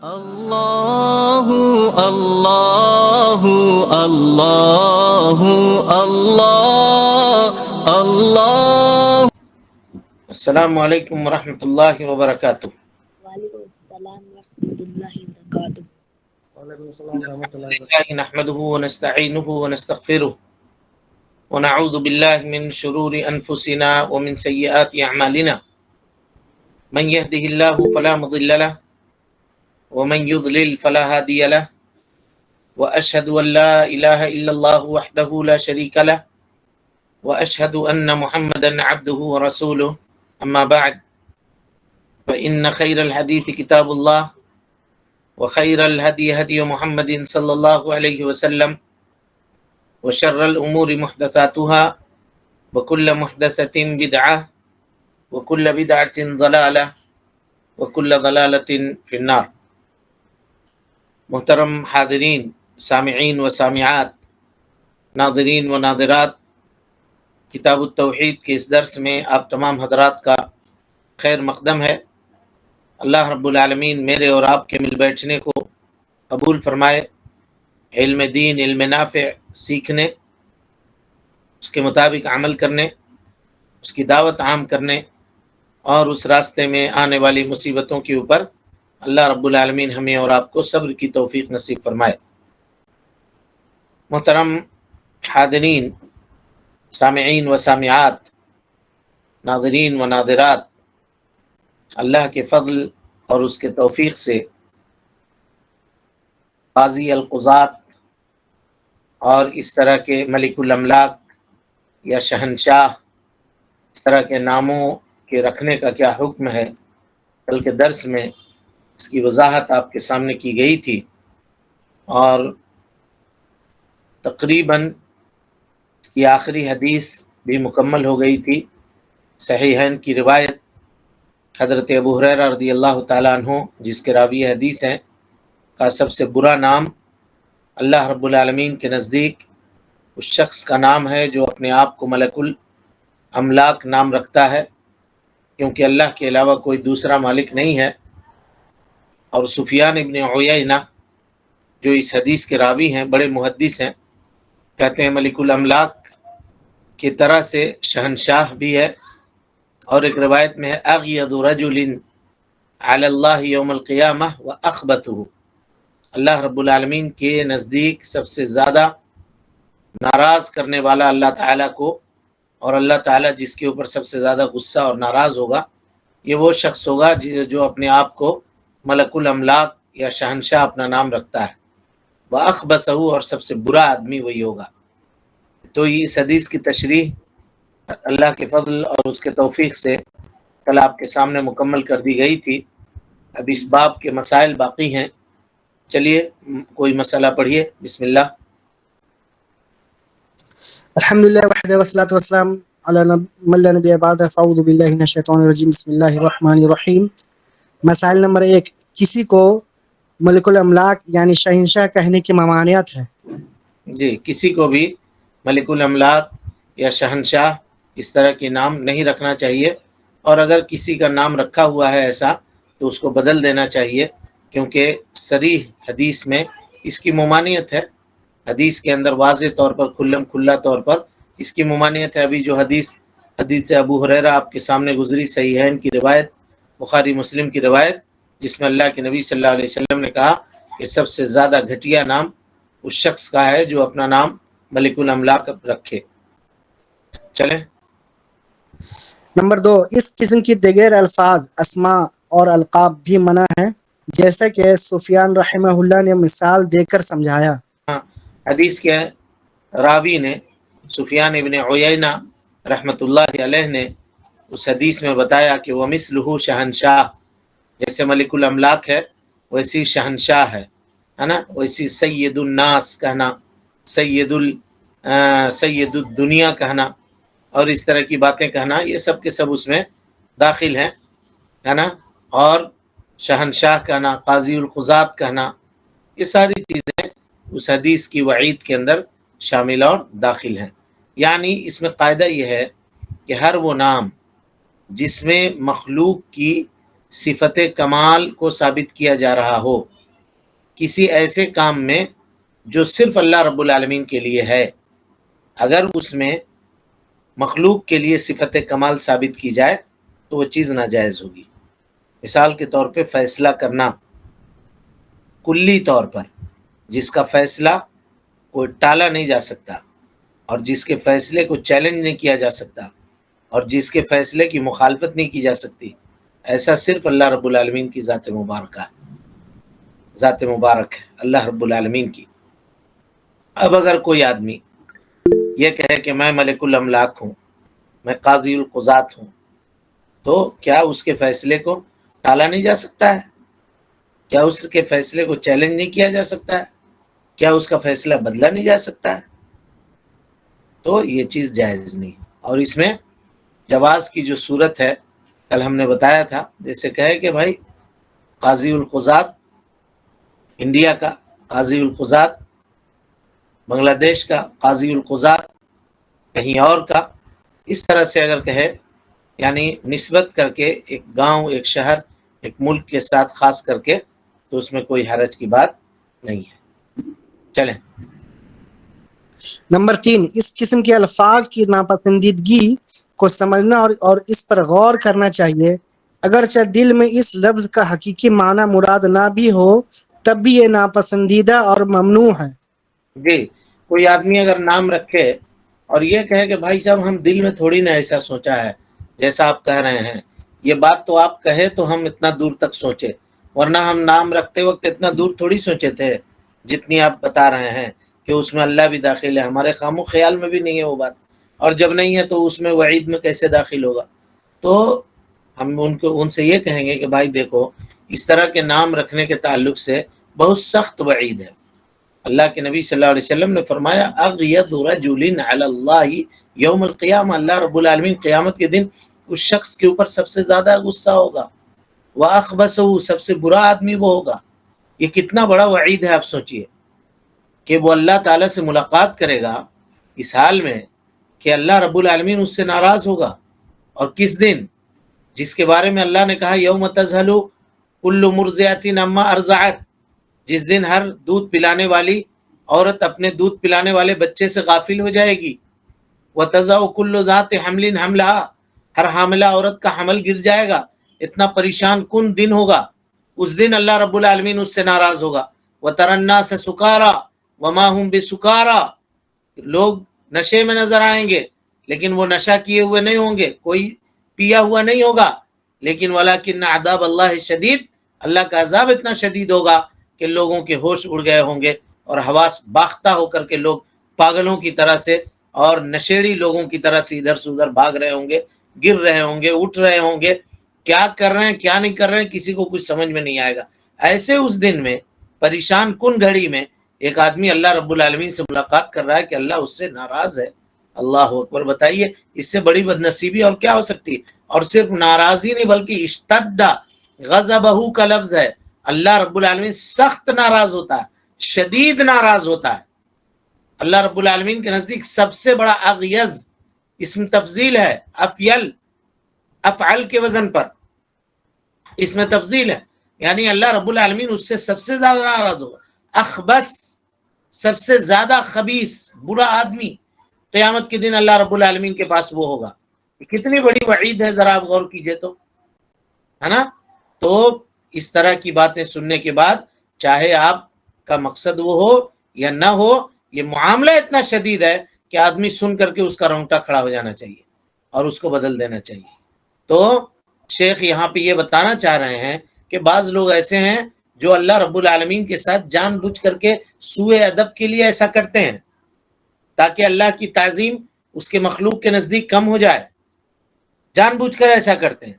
اللہ اللہ اللہ اللہ اللہ۔ السلام علیکم ورحمۃ اللہ وبرکاتہ۔ وعلیکم السلام ورحمۃ اللہ وبرکاتہ۔ وعلیکم السلام ورحمۃ اللہ وبرکاتہ۔ نحمده ونستعینه ونستغفره ونعوذ باللہ من شرور انفسنا ومن سیئات اعمالنا، من يهده الله فلا مضل له ومن يضلل فلا هادي له، واشهد ان لا اله الا الله وحده لا شريك له، واشهد ان محمدا عبده ورسوله، اما بعد فان خير الحديث كتاب الله، وخير الهدي هدي محمد صلى الله عليه وسلم، وشر الأمور محدثاتها، وكل محدثة بدعة، وكل بدعة ضلالة، وكل ضلالة في النار۔ محترم حاضرین، سامعین و سامعات، ناظرین و ناظرات، کتاب التوحید کے اس درس میں آپ تمام حضرات کا خیر مقدم ہے۔ اللہ رب العالمین میرے اور آپ کے مل بیٹھنے کو قبول فرمائے، علم دین، علم نافع سیکھنے، اس کے مطابق عمل کرنے، اس کی دعوت عام کرنے اور اس راستے میں آنے والی مصیبتوں کے اوپر اللہ رب العالمین ہمیں اور آپ کو صبر کی توفیق نصیب فرمائے۔ محترم حاضرین، سامعین و سامعات، ناظرین و ناظرات، اللہ کے فضل اور اس کے توفیق سے قاضی القضات اور اس طرح کے ملک الاملاک یا شہنشاہ، اس طرح کے ناموں کے رکھنے کا کیا حکم ہے، کل کے درس میں اس کی وضاحت آپ کے سامنے کی گئی تھی، اور تقریباً اس کی آخری حدیث بھی مکمل ہو گئی تھی۔ صحیحین کی روایت حضرت ابو ہریرہ رضی اللہ تعالیٰ عنہ، جس کے راوی حدیث ہیں، کا سب سے برا نام اللہ رب العالمین کے نزدیک اس شخص کا نام ہے جو اپنے آپ کو ملک الاملاک نام رکھتا ہے، کیونکہ اللہ کے علاوہ کوئی دوسرا مالک نہیں ہے۔ اور سفیان ابن عیینہ جو اس حدیث کے راوی ہیں، بڑے محدث ہیں، کہتے ہیں ملک الاملاک کی طرح سے شہنشاہ بھی ہے، اور ایک روایت میں ہے اغیض رجل علی اللہ یوم القیامہ واخبثہ، اللہ رب العالمین کے نزدیک سب سے زیادہ ناراض کرنے والا اللہ تعالیٰ کو، اور اللہ تعالیٰ جس کے اوپر سب سے زیادہ غصہ اور ناراض ہوگا، یہ وہ شخص ہوگا جو اپنے آپ کو ملک الاملاک یا شہنشاہ اپنا نام رکھتا ہے، وَأَخْبَثَهُ، اور سب سے برا آدمی وہی ہوگا۔ تو یہ اس حدیث کی تشریح اللہ کے فضل اور اس کے توفیق سے کل آپ کے سامنے مکمل کر دی گئی تھی۔ اب اس باب کے مسائل باقی ہیں، چلیے کوئی مسئلہ پڑھیے، بسم اللہ۔ الحمدللہ وحدہ والصلاۃ والسلام علی من لا نبی بعدہ، فاعوذ باللہ من الشیطان الرجیم، بسم اللہ الرحمن الرحیم۔ مسائل نمبر 1، کسی کو ملک الاملاک یعنی شہنشاہ کہنے کی ممانعت ہے؟ جی، کسی کو بھی ملک الاملاک یا شہنشاہ اس طرح کے نام نہیں رکھنا چاہیے، اور اگر کسی کا نام رکھا ہوا ہے ایسا تو اس کو بدل دینا چاہیے، کیونکہ صریح حدیث میں اس کی ممانعت ہے، حدیث کے اندر واضح طور پر کھلا طور پر اس کی ممانعت ہے۔ ابھی جو حدیث ابو ہریرہ آپ کے سامنے گزری، صحیحین کی روایت، بخاری مسلم کی روایت، جس میں اللہ کے نبی صلی اللہ علیہ وسلم نے کہا کہ سب سے زیادہ گھٹیا نام اس شخص کا ہے جو اپنا نام ملک الاملاک رکھے۔ چلیں نمبر 2، اس قسم کی دیگر الفاظ، اسماء اور القاب بھی منع ہیں، جیسا کہ سفیان رحمہ اللہ نے مثال دے کر سمجھایا۔ حدیث کے راوی نے، سفیان ابن عیینہ رحمۃ اللہ علیہ نے اس حدیث میں بتایا کہ وہ مثلہ شہنشاہ، جیسے ملک الاملاک ہے ویسی شہنشاہ ہے نا، ویسی سید الناس کہنا، سید الدنیا کہنا، اور اس طرح کی باتیں کہنا، یہ سب کے سب اس میں داخل ہیں، ہے نا، اور شہنشاہ کہنا، قاضی القضات کہنا، یہ ساری چیزیں اس حدیث کی وعید کے اندر شامل اور داخل ہیں۔ یعنی اس میں قاعدہ یہ ہے کہ ہر وہ نام جس میں مخلوق کی صفت کمال کو ثابت کیا جا رہا ہو کسی ایسے کام میں جو صرف اللہ رب العالمین کے لیے ہے، اگر اس میں مخلوق کے لیے صفت کمال ثابت کی جائے تو وہ چیز ناجائز ہوگی۔ مثال کے طور پہ فیصلہ کرنا کلی طور پر، جس کا فیصلہ کوئی ٹالا نہیں جا سکتا اور جس کے فیصلے کو چیلنج نہیں کیا جا سکتا اور جس کے فیصلے کی مخالفت نہیں کی جا سکتی، ایسا صرف اللہ رب العالمین کی ذات مبارک ہے، اللہ رب العالمین کی۔ اب اگر کوئی آدمی یہ کہے کہ میں ملک الاملاک ہوں، میں قاضی القضات ہوں، تو کیا اس کے فیصلے کو ٹالا نہیں جا سکتا ہے؟ کیا اس کے فیصلے کو چیلنج نہیں کیا جا سکتا ہے؟ کیا اس کا فیصلہ بدلا نہیں جا سکتا ہے؟ تو یہ چیز جائز نہیں۔ اور اس میں جواز کی جو صورت ہے کل ہم نے بتایا تھا، جیسے کہے کہ بھائی قاضی القضات انڈیا کا، قاضی القضات بنگلہ دیش کا، قاضی القضات کہیں اور کا، اس طرح سے اگر کہے، یعنی نسبت کر کے ایک گاؤں، ایک شہر، ایک ملک کے ساتھ خاص کر کے، تو اس میں کوئی حرج کی بات نہیں ہے۔ چلیں نمبر 3، اس قسم کے الفاظ کی ناپسندیدگی کو سمجھنا اور اس پر غور کرنا چاہیے۔ اگرچہ دل میں اس لفظ کا حقیقی معنی مراد نہ بھی ہو، تب بھی یہ ناپسندیدہ اور ممنوع ہے۔ جی، کوئی آدمی اگر نام رکھے اور یہ کہے کہ بھائی صاحب ہم دل میں تھوڑی نہ ایسا سوچا ہے جیسا آپ کہہ رہے ہیں، یہ بات تو آپ کہے تو ہم اتنا دور تک سوچے، ورنہ ہم نام رکھتے وقت اتنا دور تھوڑی سوچے تھے جتنی آپ بتا رہے ہیں کہ اس میں اللہ بھی داخل ہے، ہمارے خام و خیال میں بھی نہیں ہے وہ بات، اور جب نہیں ہے تو اس میں وعید میں کیسے داخل ہوگا؟ تو ہم ان سے یہ کہیں گے کہ بھائی دیکھو، اس طرح کے نام رکھنے کے تعلق سے بہت سخت وعید ہے۔ اللہ کے نبی صلی اللہ علیہ وسلم نے فرمایا اغیظ رجل علی اللہ یوم القیامہ، اللہ رب العالمین قیامت کے دن اس شخص کے اوپر سب سے زیادہ غصہ ہوگا، وَأَخْبَثُهُ، سب سے برا آدمی وہ ہوگا۔ یہ کتنا بڑا وعید ہے، آپ سوچئے کہ وہ اللہ تعالیٰ سے ملاقات کرے گا اس حال میں کہ اللہ رب العالمین اس سے ناراض ہوگا، اور کس دن؟ جس کے بارے میں اللہ نے کہا یوم تذہل کل مرضعۃ عما ارضعت، جس دن ہر دودھ پلانے والی عورت اپنے دودھ پلانے والے بچے سے غافل ہو جائے گی، وتضع کل ذات حمل حملها، ہر حاملہ عورت کا حمل گر جائے گا۔ اتنا پریشان کن دن ہوگا، اس دن اللہ رب العالمین اس سے ناراض ہوگا۔ وتری الناس سکارا وما هم بسکارا، لوگ نشے میں نظر آئیں گے لیکن وہ نشہ کیے ہوئے نہیں ہوں گے، کوئی پیا ہوا نہیں ہوگا، لیکن ولکن عذاب اللہ شدید، اللہ کا عذاب اتنا شدید ہوگا کہ لوگوں کے ہوش اڑ گئے ہوں گے اور حواس باختہ ہو کر کے لوگ پاگلوں کی طرح سے اور نشیڑی لوگوں کی طرح سے ادھر سے ادھر بھاگ رہے ہوں گے، گر رہے ہوں گے، اٹھ رہے ہوں گے، کیا کر رہے ہیں کیا نہیں کر رہے ہیں کسی کو کچھ سمجھ میں نہیں آئے گا۔ ایسے اس دن میں پریشان کن گھڑی میں ایک آدمی اللہ رب العالمین سے ملاقات کر رہا ہے کہ اللہ اس سے ناراض ہے۔ اللہ اکبر، بتائیے اس سے بڑی بدنصیبی اور کیا ہو سکتی ہے؟ اور صرف ناراضی نہیں بلکہ اشتد غضبہ کا لفظ ہے، اللہ رب العالمین سخت ناراض ہوتا ہے، شدید ناراض ہوتا ہے۔ اللہ رب العالمین کے نزدیک سب سے بڑا اغیظ اسم تفضیل ہے، افیل، افعل کے وزن پر اس میں تفضیل ہے، یعنی اللہ رب العالمین اس سے سب سے زیادہ ناراض ہوگا۔ اخبث، سب سے زیادہ خبیث، برا آدمی قیامت کے دن اللہ رب العالمین کے پاس وہ ہوگا۔ کتنی بڑی وعید ہے، ذرا آپ غور کیجئے تو، ہے نا؟ تو اس طرح کی باتیں سننے کے بعد چاہے آپ کا مقصد وہ ہو یا نہ ہو، یہ معاملہ اتنا شدید ہے کہ آدمی سن کر کے اس کا رونگٹا کھڑا ہو جانا چاہیے اور اس کو بدل دینا چاہیے۔ تو شیخ یہاں پہ یہ بتانا چاہ رہے ہیں کہ بعض لوگ ایسے ہیں جو اللہ رب العالمین کے ساتھ جان بوجھ کر کے سوء ادب کے لیے ایسا کرتے ہیں تاکہ اللہ کی تعظیم اس کے مخلوق کے نزدیک کم ہو جائے، جان بوجھ کر ایسا کرتے ہیں،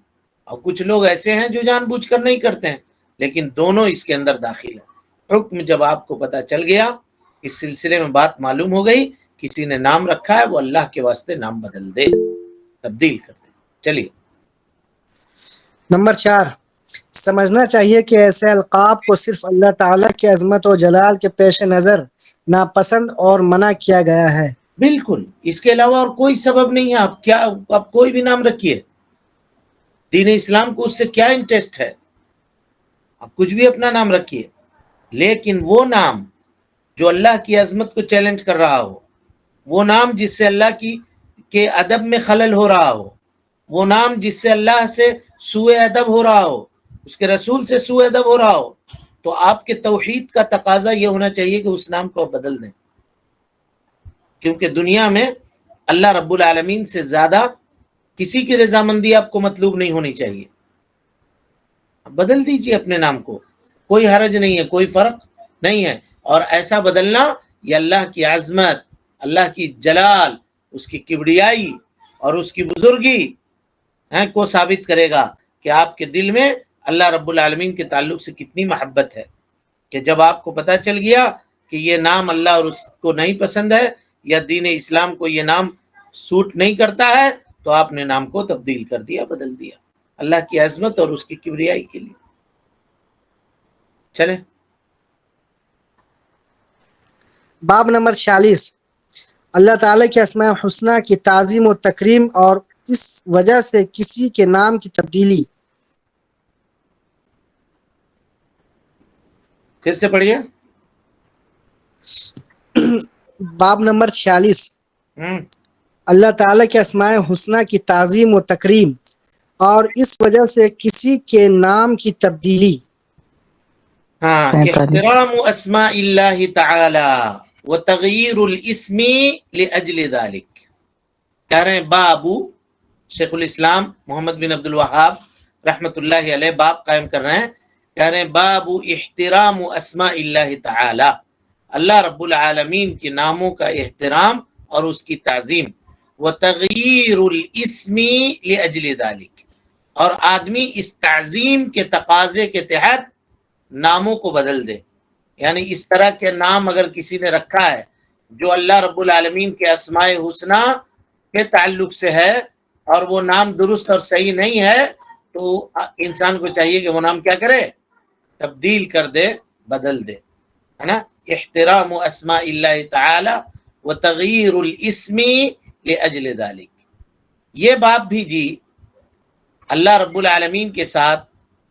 اور کچھ لوگ ایسے ہیں جو جان بوجھ کر نہیں کرتے ہیں، لیکن دونوں اس کے اندر داخل ہیں۔ حکم جب آپ کو پتہ چل گیا، اس سلسلے میں بات معلوم ہو گئی، کسی نے نام رکھا ہے وہ اللہ کے واسطے نام بدل دے، تبدیل کر دے۔ چلیے نمبر 4، سمجھنا چاہیے کہ ایسے القاب کو صرف اللہ تعالیٰ کی عظمت و جلال کے پیش نظر ناپسند اور منع کیا گیا ہے۔ بالکل، اس کے علاوہ اور کوئی سبب نہیں ہے۔ آپ کوئی بھی نام رکھیے، دین اسلام کو اس سے کیا انٹرسٹ ہے؟ آپ کچھ بھی اپنا نام رکھیے، لیکن وہ نام جو اللہ کی عظمت کو چیلنج کر رہا ہو، وہ نام جس سے اللہ کے ادب میں خلل ہو رہا ہو، وہ نام جس سے اللہ سے سوء ادب ہو رہا ہو، اس کے رسول سے سوء ادب ہو رہا ہو، تو آپ کے توحید کا تقاضا یہ ہونا چاہیے کہ اس نام کو بدل دیں، کیونکہ دنیا میں اللہ رب العالمین سے زیادہ کسی کی رضامندی آپ کو مطلوب نہیں ہونی چاہیے۔ بدل دیجئے اپنے نام کو، کوئی حرج نہیں ہے، کوئی فرق نہیں ہے، اور ایسا بدلنا یہ اللہ کی عظمت، اللہ کی جلال، اس کی کبریائی اور اس کی بزرگی کو ثابت کرے گا کہ آپ کے دل میں اللہ رب العالمین کے تعلق سے کتنی محبت ہے، کہ جب آپ کو پتہ چل گیا کہ یہ نام اللہ اور اس کو نہیں پسند ہے، یا دین اسلام کو یہ نام سوٹ نہیں کرتا ہے، تو آپ نے نام کو تبدیل کر دیا، بدل دیا اللہ کی عظمت اور اس کی کبریائی کے لیے۔ چلیں باب نمبر 46، اللہ تعالیٰ کے اسماء حسنہ کی تعظیم و تکریم اور اس وجہ سے کسی کے نام کی تبدیلی۔ پھر سے پڑھیے۔ باب نمبر 46، اللہ تعالیٰ کے اسماء حسنہ کی تعظیم و تکریم اور اس وجہ سے کسی کے نام کی تبدیلی۔ ہاں، احترام اسماء اللہ تعالی و تغییر الاسم لاجل ذلک۔ کہہ رہے ہیں بابو شیخ الاسلام محمد بن عبد الوہاب رحمۃ اللہ علیہ باب قائم کر رہے ہیں، کہہ رہے ہیں بابو احترام اسماء اللہ تعالی، اللہ رب العالمین کے ناموں کا احترام اور اس کی تعظیم، و تغییر الاسم لاجل ذلک، اور آدمی اس تعظیم کے تقاضے کے تحت ناموں کو بدل دے۔ یعنی اس طرح کے نام اگر کسی نے رکھا ہے جو اللہ رب العالمین کے اسماء حسنہ کے تعلق سے ہے اور وہ نام درست اور صحیح نہیں ہے، تو انسان کو چاہیے کہ وہ نام کیا کرے؟ تبدیل کر دے، بدل دے، ہے نا۔ احترام اسماء اللہ تعالی و تغییر الاسم لاجل ذلک، یہ باب بھی جی اللہ رب العالمین کے ساتھ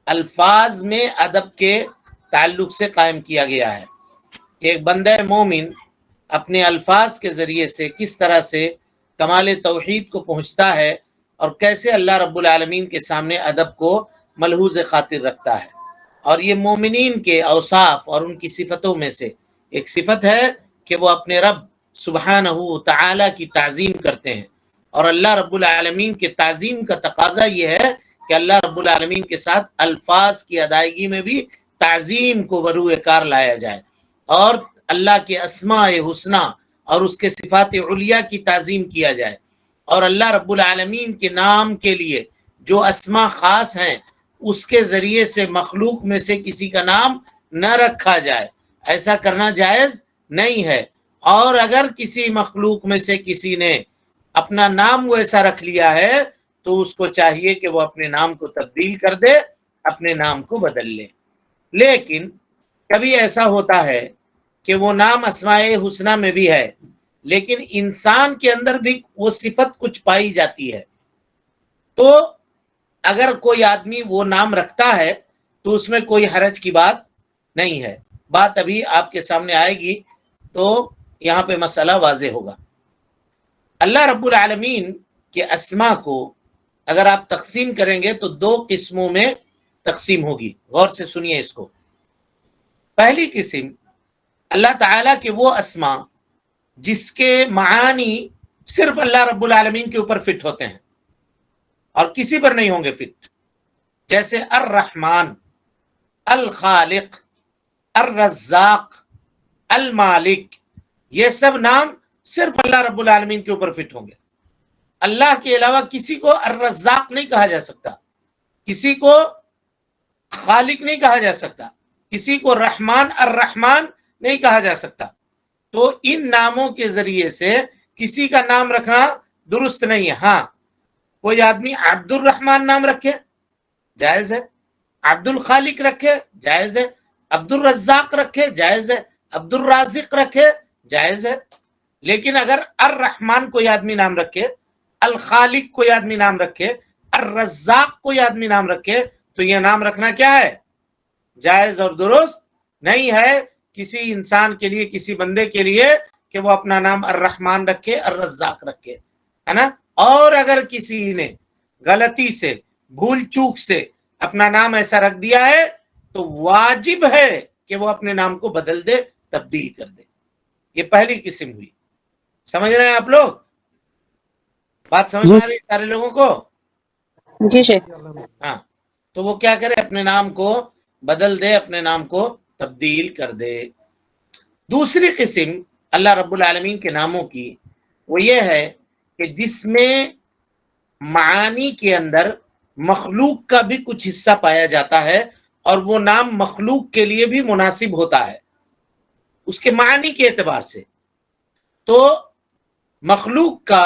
الفاظ میں ادب کے تعلق سے قائم کیا گیا ہے کہ ایک بندہ مومن اپنے الفاظ کے ذریعے سے کس طرح سے کمال توحید کو پہنچتا ہے اور کیسے اللہ رب العالمین کے سامنے ادب کو ملحوظ خاطر رکھتا ہے۔ اور یہ مومنین کے اوصاف اور ان کی صفتوں میں سے ایک صفت ہے کہ وہ اپنے رب سبحانہ تعالی کی تعظیم کرتے ہیں، اور اللہ رب العالمین کے تعظیم کا تقاضا یہ ہے کہ اللہ رب العالمین کے ساتھ الفاظ کی ادائیگی میں بھی تعظیم کو بروئے کار لایا جائے، اور اللہ کے اسماء حسنہ اور اس کے صفات علیہ کی تعظیم کیا جائے، اور اللہ رب العالمین کے نام کے لیے جو اسماء خاص ہیں اس کے ذریعے سے مخلوق میں سے کسی کا نام نہ رکھا جائے، ایسا کرنا جائز نہیں ہے۔ اور اگر کسی مخلوق میں سے کسی نے اپنا نام وہ ایسا رکھ لیا ہے تو اس کو چاہیے کہ وہ اپنے نام کو تبدیل کر دے، اپنے نام کو بدل لے۔ لیکن کبھی ایسا ہوتا ہے کہ وہ نام اسماء حسنہ میں بھی ہے لیکن انسان کے اندر بھی وہ صفت کچھ پائی جاتی ہے، تو اگر کوئی آدمی وہ نام رکھتا ہے تو اس میں کوئی حرج کی بات نہیں ہے۔ بات ابھی آپ کے سامنے آئے گی تو یہاں پہ مسئلہ واضح ہوگا۔ اللہ رب العالمین کے اسماء کو اگر آپ تقسیم کریں گے تو دو قسموں میں تقسیم ہوگی، غور سے سنیے اس کو۔ پہلی قسم اللہ تعالیٰ کے وہ اسماء جس کے معانی صرف اللہ رب العالمین کے اوپر فٹ ہوتے ہیں اور کسی پر نہیں ہوں گے فٹ، جیسے الرحمن، الخالق، الرزاق، المالک، یہ سب نام صرف اللہ رب العالمین کے اوپر فٹ ہوں گے۔ اللہ کے علاوہ کسی کو الرزاق نہیں کہا جا سکتا، کسی کو خالق نہیں کہا جا سکتا، کسی کو رحمان الرحمن نہیں کہا جا سکتا۔ تو ان ناموں کے ذریعے سے کسی کا نام رکھنا درست نہیں ہے۔ ہاں، کوئی آدمی عبد الرحمن نام رکھے جائز ہے، عبد الخالق رکھے جائز ہے، عبد الرزاق رکھے جائز ہے، عبد الرازق رکھے جائز ہے۔ لیکن اگر الرحمن کوئی آدمی نام رکھے، الخالق کوئی آدمی نام رکھے، الرزاق کوئی آدمی نام رکھے تو یہ نام رکھنا کیا ہے؟ جائز اور درست نہیں ہے کسی انسان کے لیے، کسی بندے کے لیے کہ وہ اپنا نام الرحمن رکھے، الرزاق رکھے، ہے نا۔ اور اگر کسی نے غلطی سے، بھول چوک سے اپنا نام ایسا رکھ دیا ہے تو واجب ہے کہ وہ اپنے نام کو بدل دے، تبدیل کر دے۔ یہ پہلی قسم ہوئی، سمجھ رہے ہیں آپ لوگ؟ بات سمجھ میں آ رہی ہے سارے لوگوں کو؟ جی شیخ۔ ہاں، تو وہ کیا کرے؟ اپنے نام کو بدل دے، اپنے نام کو تبدیل کر دے۔ دوسری قسم اللہ رب العالمین کے ناموں کی وہ یہ ہے کہ جس میں معانی کے اندر مخلوق کا بھی کچھ حصہ پایا جاتا ہے اور وہ نام مخلوق کے لیے بھی مناسب ہوتا ہے اس کے معنی کے اعتبار سے۔ تو مخلوق کا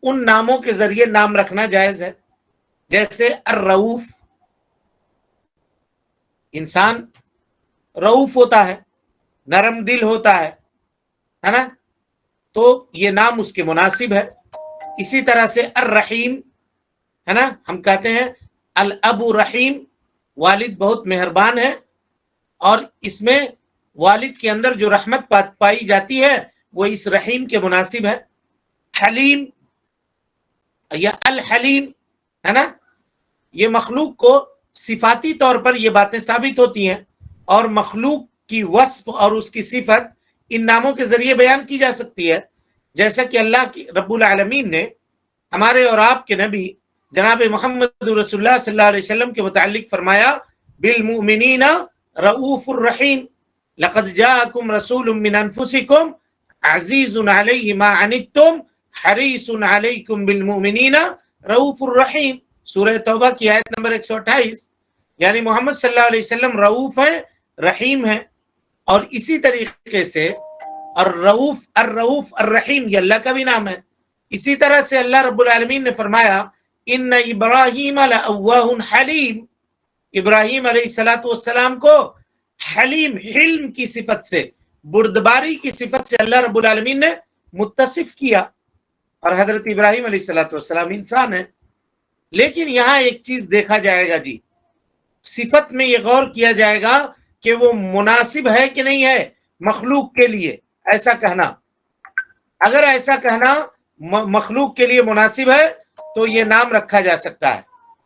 ان ناموں کے ذریعے نام رکھنا جائز ہے، جیسے الرؤوف، انسان رؤوف ہوتا ہے، نرم دل ہوتا ہے نا، تو یہ نام اس کے مناسب ہے۔ اسی طرح سے الرحیم ہے نا، ہم کہتے ہیں الاب رحیم، والد بہت مہربان ہے، اور اس میں والد کے اندر جو رحمت پائی جاتی ہے وہ اس رحیم کے مناسب ہے۔ حلیم یا الحلیم ہے نا، یہ مخلوق کو صفاتی طور پر یہ باتیں ثابت ہوتی ہیں، اور مخلوق کی وصف اور اس کی صفت ان ناموں کے ذریعے بیان کی جا سکتی ہے، جیسا کہ اللہ کی رب العالمین نے ہمارے اور آپ کے نبی جناب محمد رسول اللہ صلی اللہ علیہ وسلم کے متعلق فرمایا بالمؤمنین رؤوف الرحیم، لقد جاءکم رسول من انفسکم عزیز علیہ ما عنتم حریص علیکم بالمؤمنین رؤوف الرحیم، سورہ توبہ کی آیت نمبر 128۔ یعنی محمد صلی اللہ علیہ وسلم رؤوف ہے، رحیم ہے، اور اسی طریقے سے الرؤوف الرحیم یہ اللہ کا بھی نام ہے۔ اسی طرح سے اللہ رب العالمین نے فرمایا ان ابراہیم لأواہ حلیم، ابراہیم علیہ السلام کو حلیم، حلم کی صفت سے، بردباری کی صفت سے اللہ رب العالمین نے متصف کیا، اور حضرت ابراہیم علیہ السلام انسان ہے۔ لیکن یہاں ایک چیز دیکھا جائے گا جی، صفت میں یہ غور کیا جائے گا کہ وہ مناسب ہے کہ نہیں ہے مخلوق کے لیے، ایسا کہنا، اگر ایسا کہنا مخلوق کے لیے مناسب ہے تو یہ نام رکھا جا سکتا ہے۔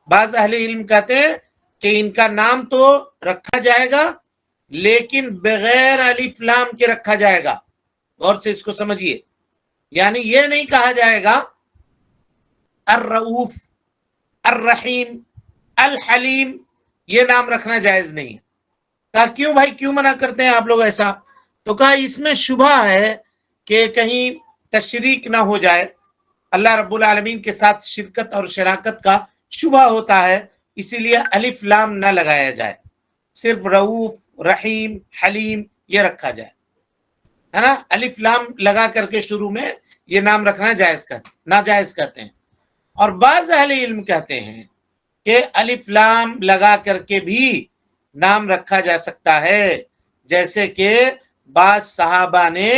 بعض اہل علم کہتے ہیں کہ ان کا نام تو رکھا جائے گا لیکن بغیر الف لام کے رکھا جائے گا، غور سے اس کو سمجھیے۔ یعنی یہ نہیں کہا جائے گا الرؤوف، الرحیم، الحلیم، یہ نام رکھنا جائز نہیں ہے۔ کہا کیوں بھائی، کیوں منع کرتے ہیں آپ لوگ ایسا؟ تو کہا اس میں شبہ ہے کہ کہیں تشریک نہ ہو جائے، اللہ رب العالمین کے ساتھ شرکت اور شراکت کا شبہ ہوتا ہے، اسی لیے الف لام نہ لگایا جائے، صرف رؤوف، رحیم، حلیم یہ رکھا جائے، ہے نا۔ الف لام لگا کر کے شروع میں یہ نام رکھنا ناجائز کہتے ہیں۔ اور بعض اہل علم کہتے ہیں کہ الف لام لگا کر کے بھی نام رکھا جا سکتا ہے، جیسے کہ بعض صحابہ نے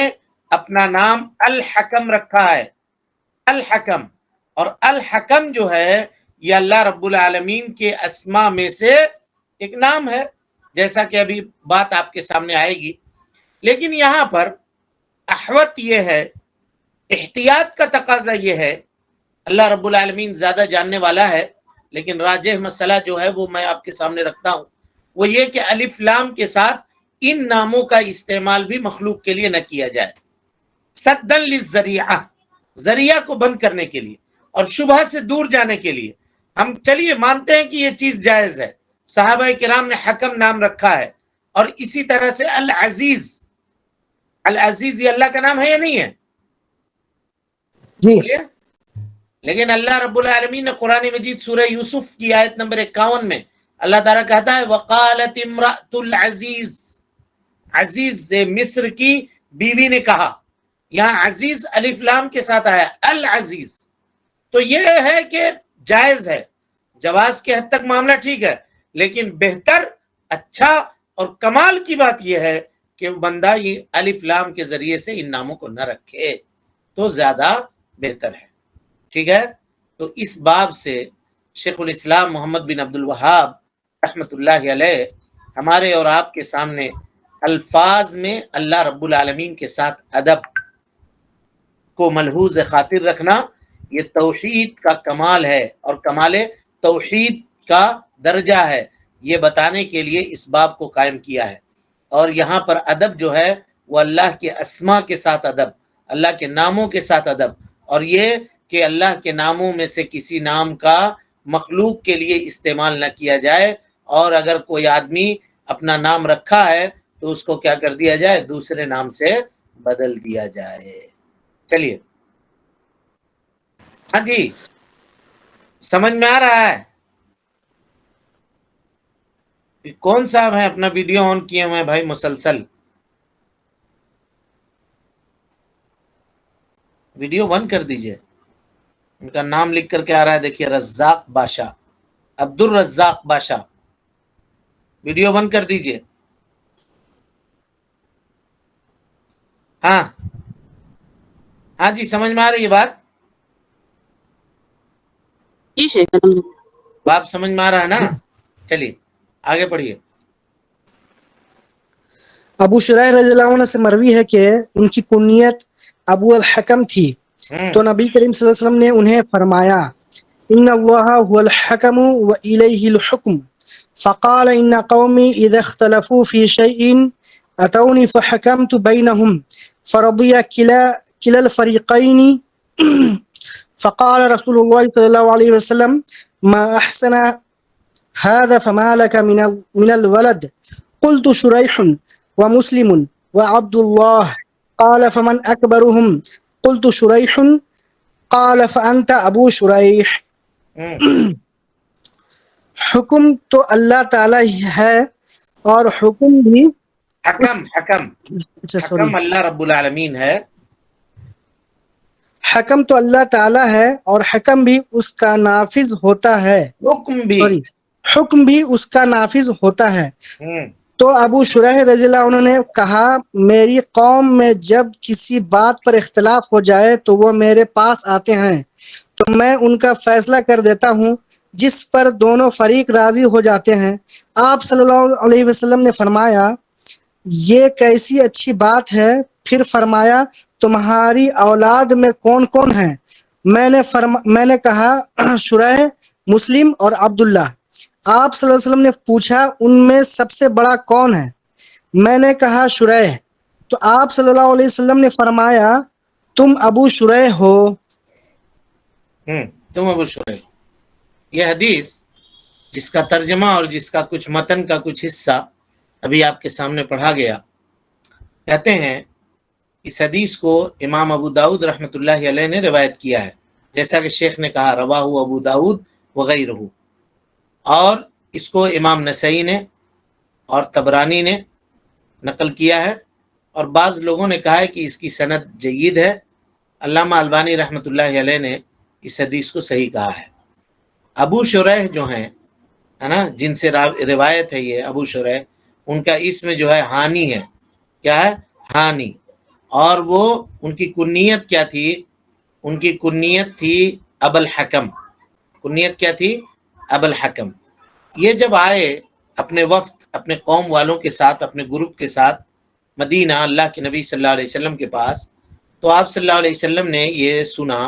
اپنا نام الحکم رکھا ہے، الحکم، اور الحکم جو ہے یہ اللہ رب العالمین کے اسماء میں سے ایک نام ہے، جیسا کہ ابھی بات آپ کے سامنے آئے گی۔ لیکن یہاں پر احوط یہ ہے، احتیاط کا تقاضا یہ ہے، اللہ رب العالمین زیادہ جاننے والا ہے، لیکن راجح مسئلہ جو ہے وہ میں آپ کے سامنے رکھتا ہوں، وہ یہ کہ الف لام کے ساتھ ان ناموں کا استعمال بھی مخلوق کے لیے نہ کیا جائے، سدًا للذریعہ، ذریعہ کو بند کرنے کے لیے اور شبہ سے دور جانے کے لیے۔ ہم چلیے مانتے ہیں کہ یہ چیز جائز ہے، صحابہ کرام نے حکم نام رکھا ہے، اور اسی طرح سے العزیز، العزیز یہ اللہ کا نام ہے یا نہیں ہے؟ جی، بولیے۔ لیکن اللہ رب العالمین نے قرآن مجید سورہ یوسف کی آیت نمبر 51 میں اللہ تعالیٰ کہتا ہے وقالت امرأۃ العزیز، عزیز مصر کی بیوی نے کہا، یہاں عزیز الف لام کے ساتھ آیا العزیز، تو یہ ہے کہ جائز ہے، جواز کے حد تک معاملہ ٹھیک ہے، لیکن بہتر، اچھا اور کمال کی بات یہ ہے کہ بندہ یہ الف لام کے ذریعے سے ان ناموں کو نہ رکھے تو زیادہ بہتر ہے، ٹھیک ہے۔ تو اس باب سے شیخ الاسلام محمد بن عبد الوہاب رحمۃ اللہ علیہ ہمارے اور آپ کے سامنے الفاظ میں اللہ رب العالمین کے ساتھ ادب کو ملحوظ خاطر رکھنا یہ توحید کا کمال ہے اور کمال توحید کا درجہ ہے، یہ بتانے کے لیے اس باب کو قائم کیا ہے۔ اور یہاں پر ادب جو ہے وہ اللہ کے اسما کے ساتھ ادب، اللہ کے ناموں کے ساتھ ادب، اور یہ کہ اللہ کے ناموں میں سے کسی نام کا مخلوق کے لیے استعمال نہ کیا جائے، اور اگر کوئی آدمی اپنا نام رکھا ہے تو اس کو کیا کر دیا جائے، دوسرے نام سے بدل دیا جائے۔ چلیے ہاں جی، سمجھ میں آ رہا ہے؟ کون صاحب ہے اپنا ویڈیو آن کیے ہوئے ہیں بھائی مسلسل؟ ویڈیو بند کر دیجئے۔ ان کا نام لکھ کر کے آ رہا ہے، دیکھیے رزاق بادشاہ، عبد الرزاق بادشاہ، ویڈیو بند کر دیجئے۔ ہاں ہاں جی، سمجھ میں آ رہی ہے بات؟ جی شیخ بات سمجھ میں آ رہا ہے نا؟ چلیے آگے پڑھیے۔ ابو شریح رضی اللہ عنہ سے مروی ہے کہ ان کی کنیت ابو الحکم تھی، تو نبی کریم صلی اللہ علیہ وسلم نے انہیں فرمایا ان اللہ هو الحکم والیہ الحکم فقال ان قومی اذا اختلفوا في شيء اتوني فحكمت بينهم فرضي كلا الفريقين فقال رسول الله صلى الله عليه وسلم ما احسن هذا فما لك من الولد قلت شريح ومسلم وعبد الله قال فمن أكبرهم قلت شريح قال فأنت أبو شريح۔ حکم تو اللہ تعالی ہے اور حکم بھی حکم اللہ رب العالمین ہے، حکم تو اللہ تعالی ہے اور حکم بھی اس کا نافذ ہوتا ہے، حکم بھی اس کا نافذ ہوتا ہے۔ تو ابو شریح رضی اللہ عنہ نے کہا میری قوم میں جب کسی بات پر اختلاف ہو جائے تو وہ میرے پاس آتے ہیں تو میں ان کا فیصلہ کر دیتا ہوں جس پر دونوں فریق راضی ہو جاتے ہیں۔ آپ صلی اللہ علیہ وسلم نے فرمایا یہ کیسی اچھی بات ہے، پھر فرمایا تمہاری اولاد میں کون کون ہیں؟ میں نے کہا شریح، مسلم اور عبداللہ۔ آپ صلی اللہ علیہ وسلم نے پوچھا ان میں سب سے بڑا کون ہے؟ میں نے کہا شریح، تو آپ صلی اللہ علیہ وسلم نے فرمایا تم ابو شریح ہو۔ تم ابو شریح۔ یہ حدیث جس کا ترجمہ اور جس کا کچھ متن کا کچھ حصہ ابھی آپ کے سامنے پڑھا گیا، کہتے ہیں اس حدیث کو امام ابو داؤد رحمۃ اللہ علیہ نے روایت کیا ہے، جیسا کہ شیخ نے کہا رواہ ابو داؤد وغیرہ، اور اس کو امام نسائی نے اور طبرانی نے نقل کیا ہے، اور بعض لوگوں نے کہا ہے کہ اس کی سند جید ہے۔ علامہ البانی رحمۃ اللہ علیہ نے اس حدیث کو صحیح کہا ہے۔ ابو شریح جو ہیں ہے نا، جن سے روایت ہے یہ ابو شریح، ان کا اسم جو ہے ہانی ہے، کیا ہے؟ ہانی۔ اور وہ ان کی کنیت کیا تھی؟ ان کی کنیت تھی ابو الحکم۔ کنیت کیا تھی؟ ابو الحکم۔ یہ جب آئے اپنے وفد، اپنے قوم والوں کے ساتھ، اپنے گروپ کے ساتھ مدینہ اللہ کے نبی صلی اللہ علیہ وسلم کے پاس، تو آپ صلی اللہ علیہ وسلم نے یہ سنا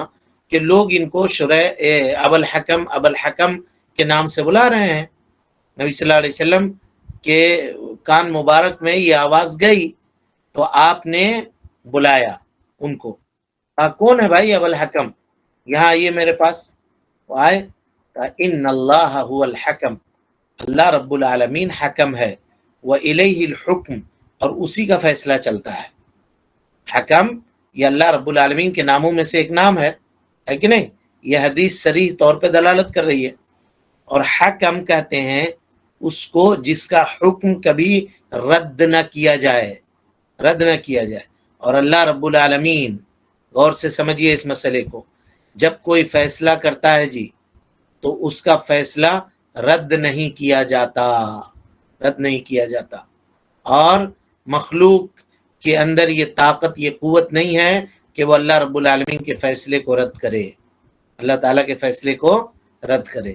کہ لوگ ان کو ابو الحکم کے نام سے بلا رہے ہیں۔ نبی صلی اللہ علیہ وسلم کے کان مبارک میں یہ آواز گئی تو آپ نے بلایا ان کو، کون ہے بھائی ابو الحکم؟ یہاں آئیے میرے پاس۔ وہ آئے، ان اللہ هو الحکم، اللہ رب العالمین حکم ہے، وإلیہ الحکم، اور اسی کا فیصلہ چلتا ہے۔ حکم یہ اللہ رب العالمین کے ناموں میں سے ایک نام ہے کہ نہیں؟ یہ حدیث صریح طور پہ دلالت کر رہی ہے۔ اور حکم کہتے ہیں اس کو جس کا حکم کبھی رد نہ کیا جائے، رد نہ کیا جائے۔ اور اللہ رب العالمین، غور سے سمجھیے اس مسئلے کو، جب کوئی فیصلہ کرتا ہے جی تو اس کا فیصلہ رد نہیں کیا جاتا، رد نہیں کیا جاتا۔ اور مخلوق کے اندر یہ طاقت، یہ قوت نہیں ہے کہ وہ اللہ رب العالمین کے فیصلے کو رد کرے، اللہ تعالیٰ کے فیصلے کو رد کرے۔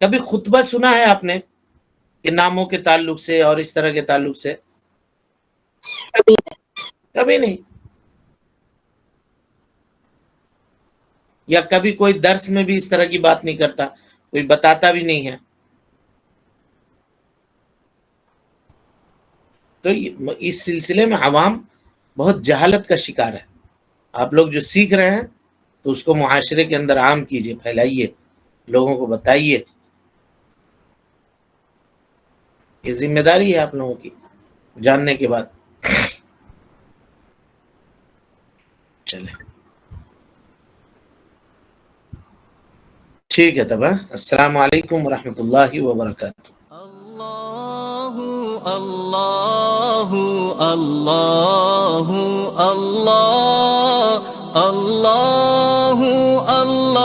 کبھی خطبہ سنا ہے آپ نے کہ ناموں کے تعلق سے اور اس طرح کے تعلق سے؟ کبھی نہیں. یا کبھی کوئی درس میں بھی اس طرح کی بات نہیں کرتا، کوئی بتاتا بھی نہیں ہے. تو اس سلسلے میں عوام بہت جہالت کا شکار ہے. آپ لوگ جو سیکھ رہے ہیں تو اس کو معاشرے کے اندر عام کیجئے، پھیلائیے، لوگوں کو بتائیے. یہ ذمہ داری ہے آپ لوگوں کی جاننے کے بعد. چلے ٹھیک ہے تب. السلام علیکم ورحمۃ اللہ وبرکاتہ. اللہ اللہ اللہ اللہ اللہ اللہ